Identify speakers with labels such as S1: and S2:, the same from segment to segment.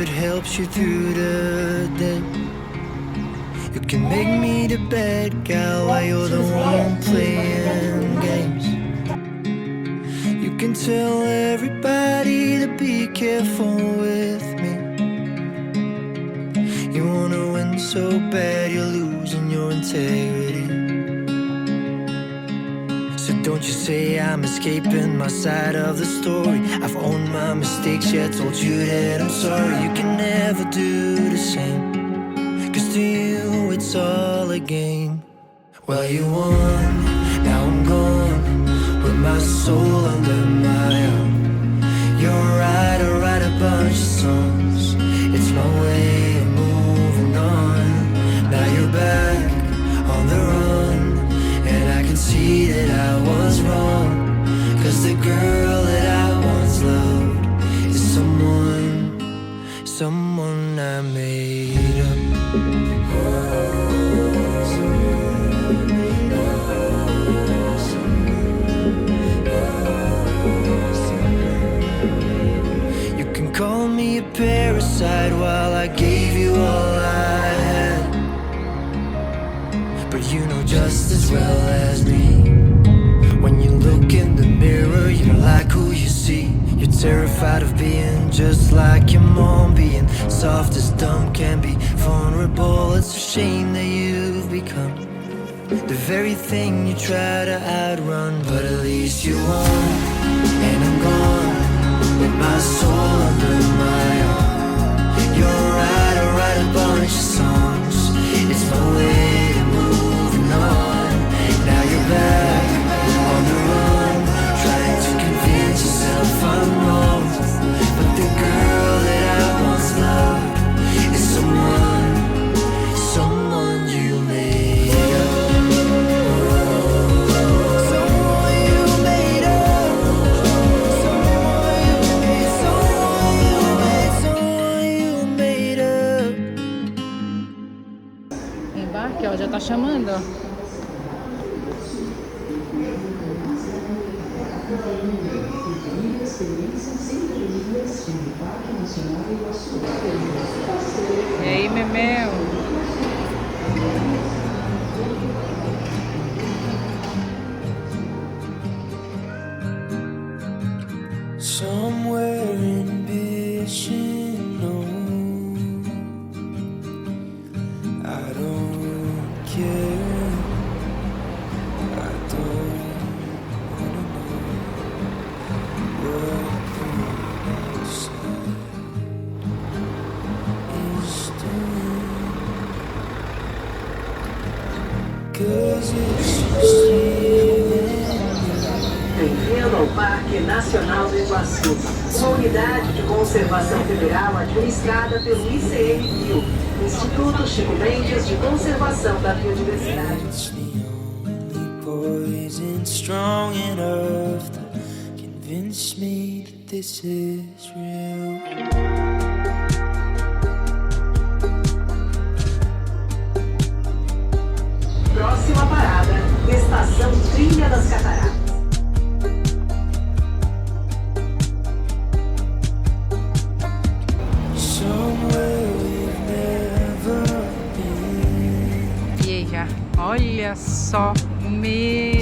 S1: it helps you through the day. You can make me the bad guy while you're the one playing games. You can tell everybody to be careful with me. You wanna win so bad you're losing your integrity. So don't you say I'm escaping my side of the story. I've owned my mistakes, yeah, told you that I'm sorry. You can never do the same, 'cause to you it's all a game. Well, you won, now I'm gone, with my soul under my arm. You're right, I write a bunch of songs. It's my way of moving on. Now you're back on the run, and I can see that I was wrong. 'Cause the girl that I once loved is someone I made up. You can call me a parasite while I gave you all I had, but you know just as well as me, when you look in the mirror, you don't like who you see. You're terrified of being just like your mom, being soft as dumb can be vulnerable. It's a shame that you've become the very thing you try to outrun. But at least you won, and I'm gone, with my soul under my arm. You're right, I write a bunch of songs. It's my way to moving on. Now you're back on the run, trying to convince yourself I'm wrong. But the girl that I once loved is someone you made up. Someone you made up. Someone you made up.
S2: Embarque, ó, já tá chamando, ó. E aí, Memel?
S1: Somewhere in vision, no, I don't care. I don't wanna know what the sun is doing, 'cause it's just
S3: Bem-vindo ao Parque Nacional do Iguaçu, uma unidade de conservação federal administrada pelo ICMBio, Instituto Chico Mendes de Conservação da Biodiversidade.
S1: It's the only poison strong enough to convince me that this is real.
S3: Próxima parada, Estação Trilha das Cataratas.
S1: Somewhere we've never been.
S2: E aí, já. Olha só. Meu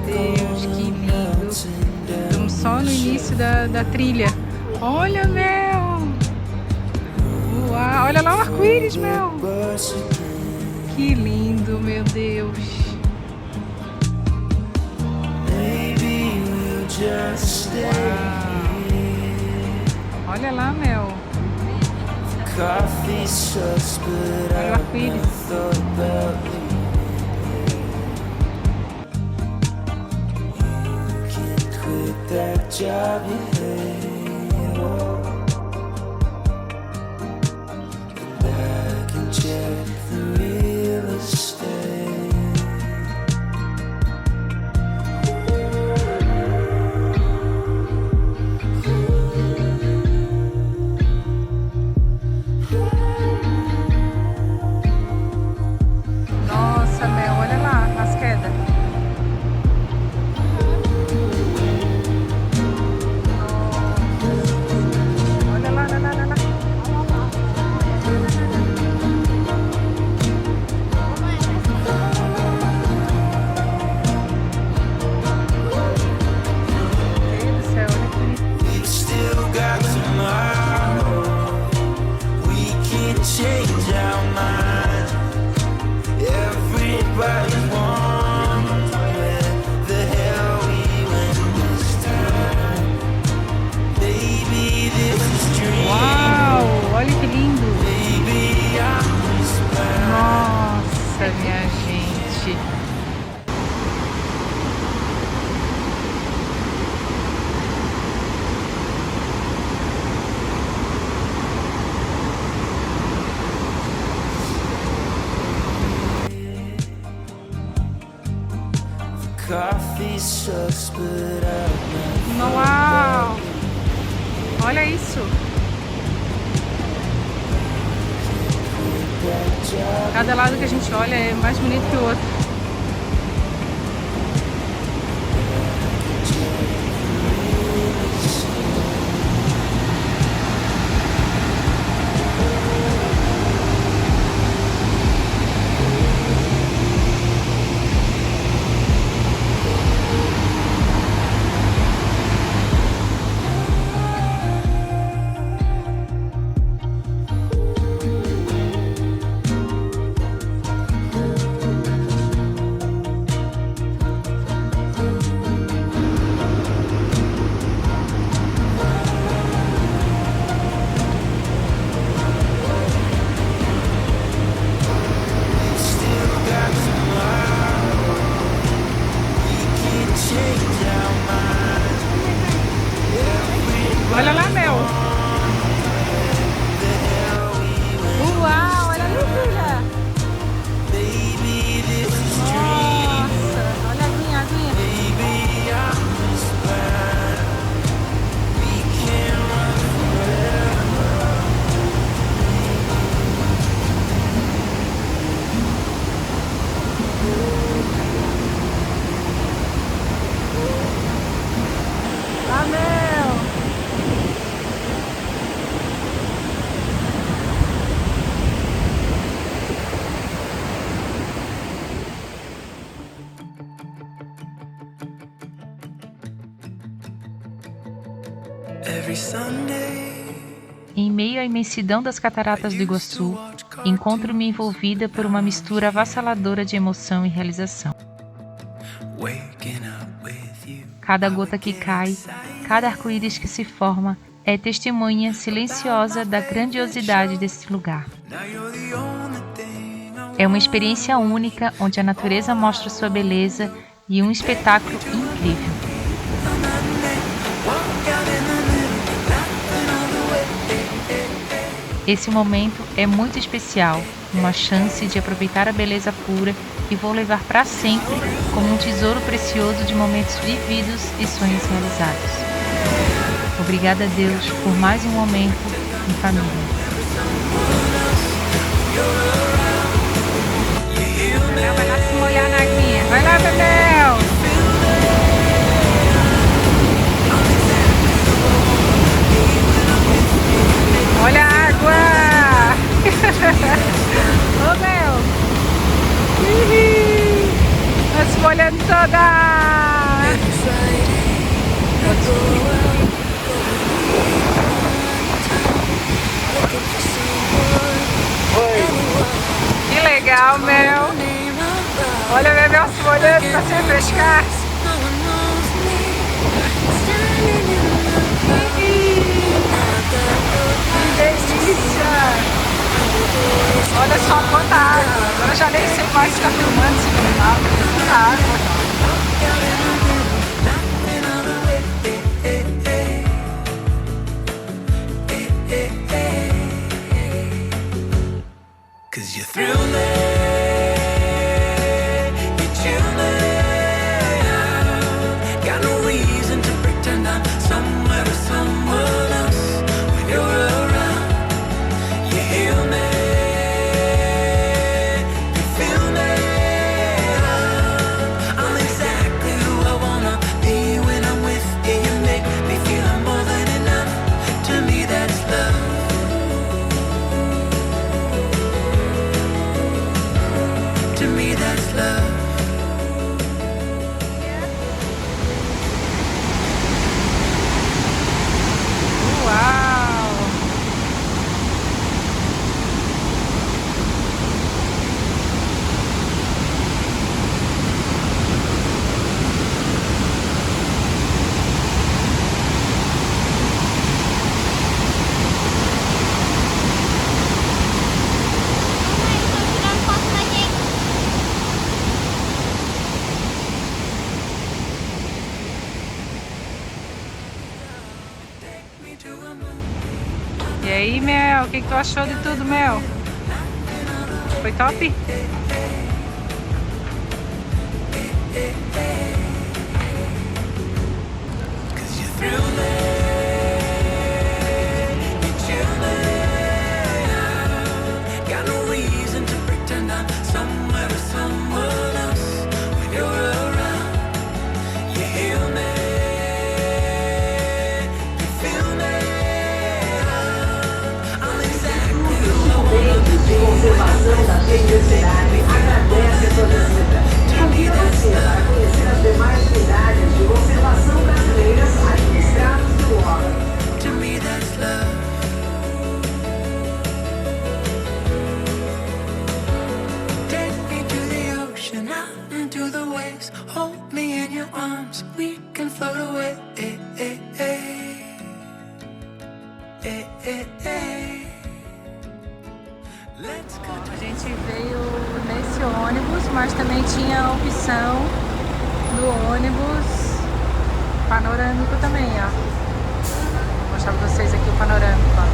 S2: Deus, que lindo. Estamos só no início da trilha. Olha, Mel. Uau, olha lá o arco-íris, Mel. Que lindo, meu Deus.
S1: Maybe we'll just stay.
S2: Olha lá, Mel.
S1: Coffee sucks, but
S2: Olha o
S1: I
S2: arco-íris.
S1: thought about you. You can quit that job you hate, and I can check the real estate.
S2: Nossa, Mel, olha lá as quedas.
S1: change our minds. Everybody wants where the hell we went this time. Baby, this is dream.
S2: Uau, olha que lindo.
S1: Baby, I'm inspired.
S2: Nossa, minha gente.
S1: Coffee sucks, but I'm
S2: Uau! Olha isso! Cada lado que a gente olha é mais bonito que o outro. Olha lá, Mel. Uau, olha ali, filha. Nossa, olha a aguinha, a aguinha. Ah, Mel.
S1: every Sunday.
S4: Em meio à imensidão das cataratas do Iguaçu, encontro-me envolvida por uma mistura avassaladora de emoção e realização. Cada gota que cai, cada arco-íris que se forma, é testemunha silenciosa da grandiosidade desse lugar. É uma experiência única onde a natureza mostra sua beleza e um espetáculo incrível. Esse momento é muito especial, uma chance de aproveitar a beleza pura e vou levar para sempre como um tesouro precioso de momentos vividos e sonhos realizados. Obrigada a Deus por mais um momento em família.
S2: Vai lá se molhar na aguinha. Vai lá, Bebel! Olha a água! Ô, Mel! Tá se molhando toda! Que legal, Mel! Olha, Bebel se molhando pra se refrescar! Que delícia! Olha só quanta água! Agora eu já nem sei mais se está filmando, se não está. Quanta água! Mel? O que tu achou de tudo, Mel? Foi top?
S3: Conservação da biodiversidade agradece a sua visita. Convida você para conhecer as demais unidades de conservação brasileiras administradas pelo órgão.
S1: To me that's love. Take me to the ocean, out into the waves. Hold me in your arms, we can float away. Let's go.
S2: A gente veio nesse ônibus, mas também tinha a opção do ônibus panorâmico também, ó. Vou mostrar pra vocês aqui o panorâmico, ó.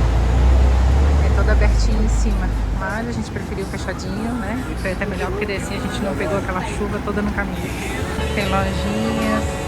S2: É todo abertinho em cima, mas a gente preferiu fechadinho, né? E foi até melhor porque daí assim a gente não pegou aquela chuva toda no caminho. Tem lojinhas.